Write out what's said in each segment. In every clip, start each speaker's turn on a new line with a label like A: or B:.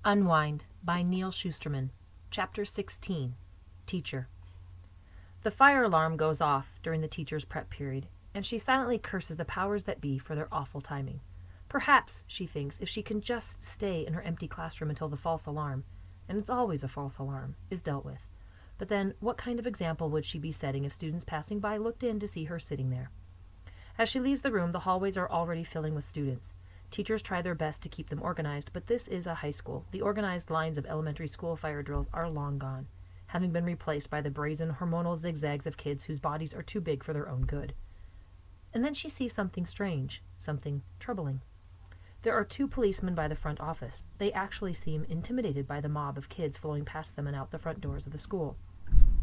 A: Unwind by Neal Shusterman. Chapter 16. Teacher. The fire alarm goes off during the teacher's prep period, and she silently curses the powers that be for their awful timing. Perhaps, she thinks, if she can just stay in her empty classroom until the false alarm, and it's always a false alarm, is dealt with. But then, what kind of example would she be setting if students passing by looked in to see her sitting there? As she leaves the room, the hallways are already filling with students. Teachers try their best to keep them organized, but this is a high school. The organized lines of elementary school fire drills are long gone, having been replaced by the brazen, hormonal zigzags of kids whose bodies are too big for their own good. And then she sees something strange, something troubling. There are 2 policemen by the front office. They actually seem intimidated by the mob of kids flowing past them and out the front doors of the school.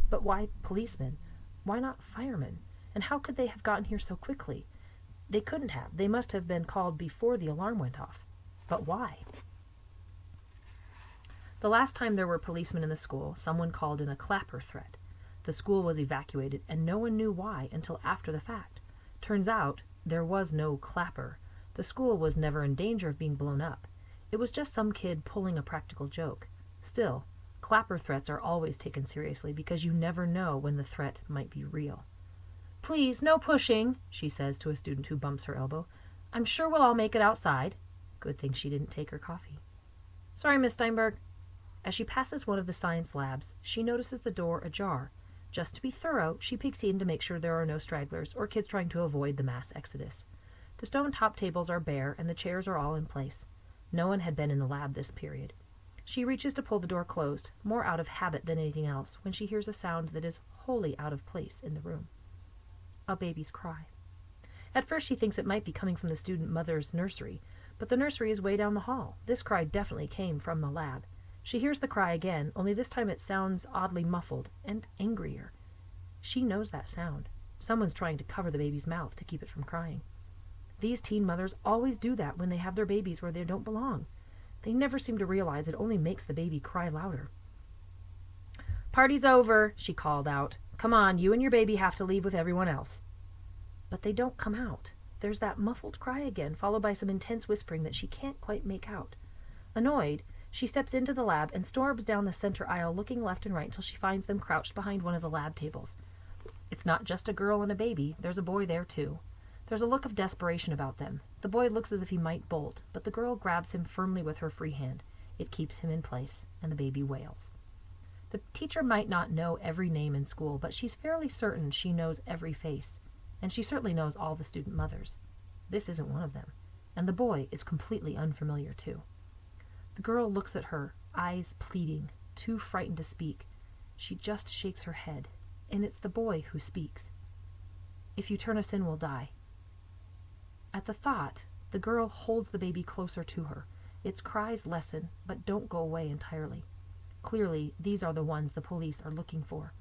A: But why policemen? Why not firemen? And how could they have gotten here so quickly? They couldn't have. They must have been called before the alarm went off. But why? The last time there were policemen in the school, someone called in a clapper threat. The school was evacuated, and no one knew why until after the fact. Turns out, there was no clapper. The school was never in danger of being blown up. It was just some kid pulling a practical joke. Still, clapper threats are always taken seriously because you never know when the threat might be real. "Please, no pushing," she says to a student who bumps her elbow. "I'm sure we'll all make it outside." Good thing she didn't take her coffee. "Sorry, Miss Steinberg." As she passes one of the science labs, she notices the door ajar. Just to be thorough, she peeks in to make sure there are no stragglers or kids trying to avoid the mass exodus. The stone-top tables are bare and the chairs are all in place. No one had been in the lab this period. She reaches to pull the door closed, more out of habit than anything else, when she hears a sound that is wholly out of place in the room. A baby's cry. At first she thinks it might be coming from the student mother's nursery, but the nursery is way down the hall. This cry definitely came from the lab. She hears the cry again, only this time it sounds oddly muffled and angrier. She knows that sound. Someone's trying to cover the baby's mouth to keep it from crying. These teen mothers always do that when they have their babies where they don't belong. They never seem to realize it only makes the baby cry louder. "Party's over," she called out. "Come on, you and your baby have to leave with everyone else." But they don't come out. There's that muffled cry again, followed by some intense whispering that she can't quite make out. Annoyed, she steps into the lab and storms down the center aisle, looking left and right until she finds them crouched behind one of the lab tables. It's not just a girl and a baby. There's a boy there, too. There's a look of desperation about them. The boy looks as if he might bolt, but the girl grabs him firmly with her free hand. It keeps him in place, and the baby wails. The teacher might not know every name in school, but she's fairly certain she knows every face, and she certainly knows all the student mothers. This isn't one of them, and the boy is completely unfamiliar, too. The girl looks at her, eyes pleading, too frightened to speak. She just shakes her head, and it's the boy who speaks. "If you turn us in, we'll die." At the thought, the girl holds the baby closer to her. Its cries lessen, but don't go away entirely. Clearly, these are the ones the police are looking for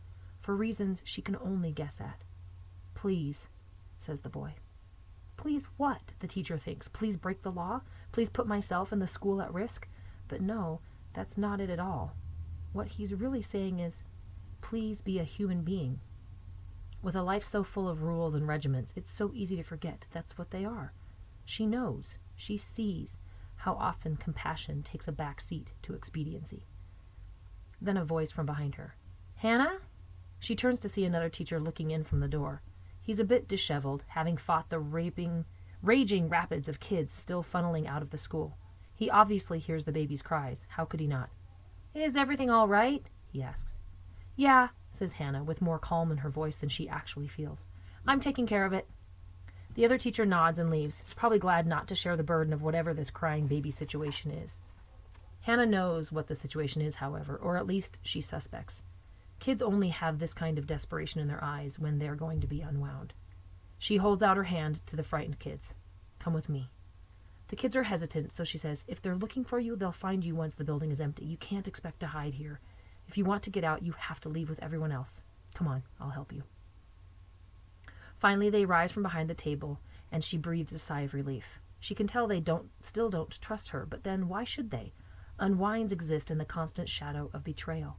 A: reasons she can only guess at. "Please," says the boy. Please what? The teacher thinks. Please break the law? Please put myself and the school at risk? But no, that's not it at all. What he's really saying is, please be a human being. With a life so full of rules and regiments, it's so easy to forget that's what they are. She knows, she sees how often compassion takes a back seat to expediency. Then a voice from behind her. "Hannah?" She turns to see another teacher looking in from the door. He's a bit disheveled, having fought the raging rapids of kids still funneling out of the school. He obviously hears the baby's cries. How could he not? "Is everything all right?" he asks. "Yeah," says Hannah, with more calm in her voice than she actually feels. "I'm taking care of it." The other teacher nods and leaves, probably glad not to share the burden of whatever this crying baby situation is. Hannah knows what the situation is, however, or at least she suspects. Kids only have this kind of desperation in their eyes when they're going to be unwound. She holds out her hand to the frightened kids. "Come with me." The kids are hesitant, so she says, "If they're looking for you, they'll find you once the building is empty. You can't expect to hide here. If you want to get out, you have to leave with everyone else. Come on, I'll help you." Finally, they rise from behind the table, and she breathes a sigh of relief. She can tell they still don't trust her, but then why should they? Unwinds exist in the constant shadow of betrayal.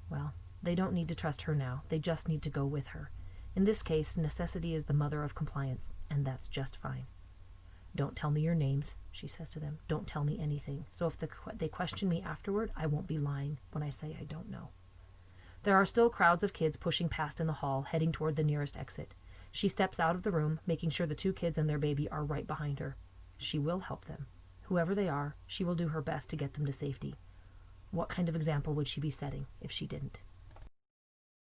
A: Well, they don't need to trust her now. They just need to go with her. In this case, necessity is the mother of compliance, and that's just fine. Don't tell me your names, she says to them. Don't tell me anything. So if they question me afterward, I won't be lying when I say I don't know. There are still crowds of kids pushing past in the hall, heading toward the nearest exit. She steps out of the room, making sure the 2 kids and their baby are right behind her. She will help them. Whoever they are, she will do her best to get them to safety. What kind of example would she be setting if she didn't?